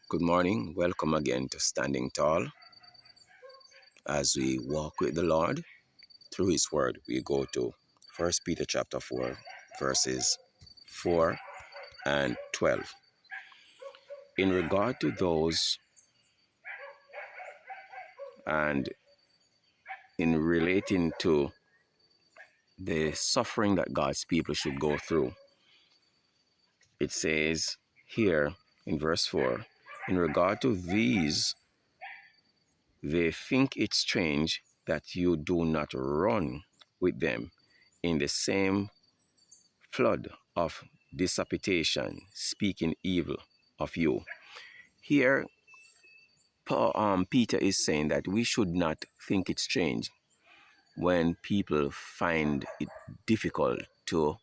Good morning. Welcome again to Standing Tall. As we walk with the Lord through His Word, we go to 1 Peter chapter 4, verses 4 and 12. In regard to those and in relating to the suffering that God's people should go through, it says here in verse 4, in regard to these, they think it strange that you do not run with them in the same flood of dissipation, speaking evil of you. Here, Peter is saying that we should not think it strange when people find it difficult to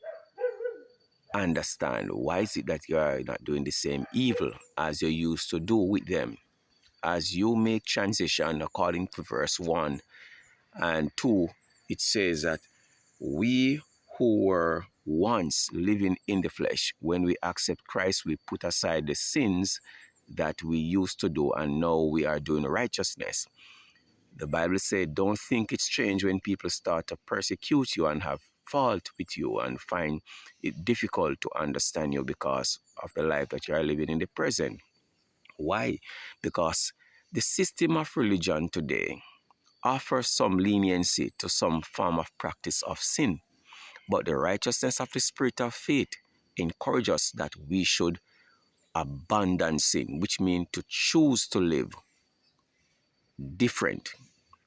understand why is it that you are not doing the same evil as you used to do with them. As you make transition according to verse 1 and 2, it says that we who were once living in the flesh, when we accept Christ, we put aside the sins that we used to do, and now we are doing righteousness. The Bible said, don't think it's strange when people start to persecute you and have fault with you and find it difficult to understand you because of the life that you are living in the present. Why? Because the system of religion today offers some leniency to some form of practice of sin. But the righteousness of the Spirit of faith encourages us that we should abandon sin, which means to choose to live different.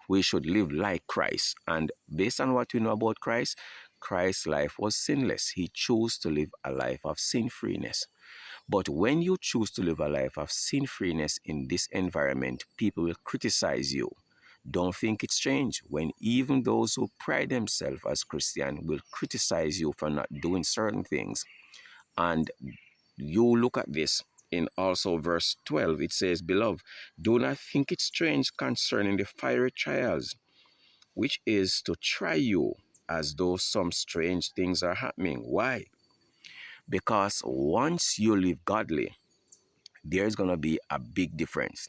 We should live like Christ. And based on what we know about Christ, Christ's life was sinless. He chose to live a life of sin-freeness. But when you choose to live a life of sin-freeness in this environment, people will criticize you. Don't think it's strange when even those who pride themselves as Christian will criticize you for not doing certain things. And you look at this in also verse 12. It says, Beloved, do not think it strange concerning the fiery trials, which is to try you as though some strange things are happening. Why? Because once you live godly, there's going to be a big difference.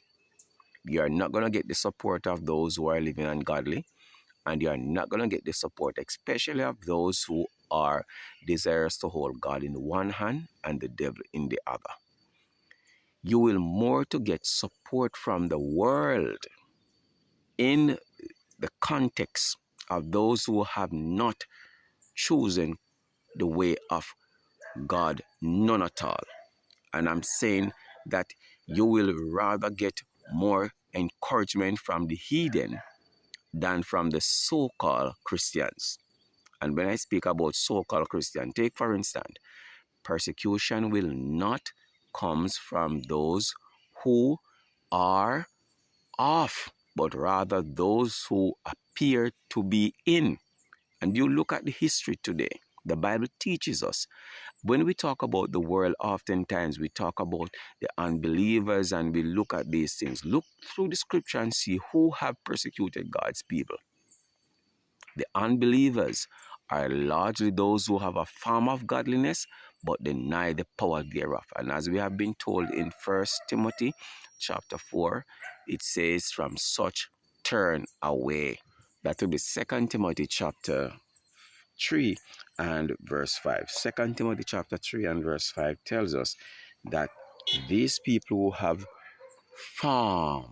You're not going to get the support of those who are living ungodly, and you're not going to get the support, especially of those who are desirous to hold God in one hand and the devil in the other. You will more to get support from the world in the context of those who have not chosen the way of God, none at all. And I'm saying that you will rather get more encouragement from the heathen than from the so-called Christians. And when I speak about so-called Christian, take for instance, persecution will not comes from those who are off, but rather those who appear to be in. And you look at the history today, the Bible teaches us. When we talk about the world, oftentimes we talk about the unbelievers and we look at these things. Look through the scripture and see who have persecuted God's people. The unbelievers are largely those who have a form of godliness but deny the power thereof. And as we have been told in 1 Timothy chapter 4, it says, from such turn away. That will be 2 Timothy chapter 3 and verse 5. 2 Timothy chapter 3 and verse 5 tells us that these people who have form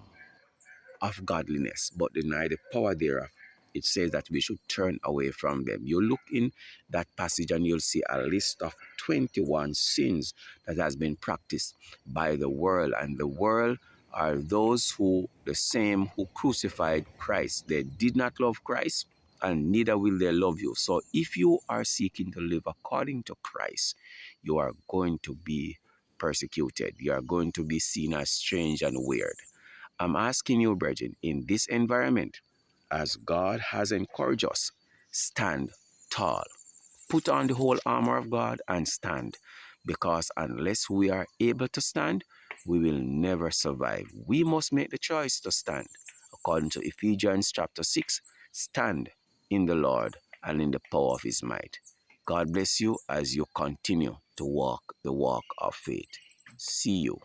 of godliness but deny the power thereof, it says that we should turn away from them. You look in that passage and you'll see a list of 21 sins that has been practiced by the world. And the world are those who, the same who crucified Christ. They did not love Christ, and neither will they love you. So if you are seeking to live according to Christ, you are going to be persecuted. You are going to be seen as strange and weird. I'm asking you, brethren, in this environment, as God has encouraged us, stand tall. Put on the whole armor of God and stand. Because unless we are able to stand, we will never survive. We must make the choice to stand. According to Ephesians chapter 6, stand in the Lord and in the power of His might. God bless you as you continue to walk the walk of faith. See you.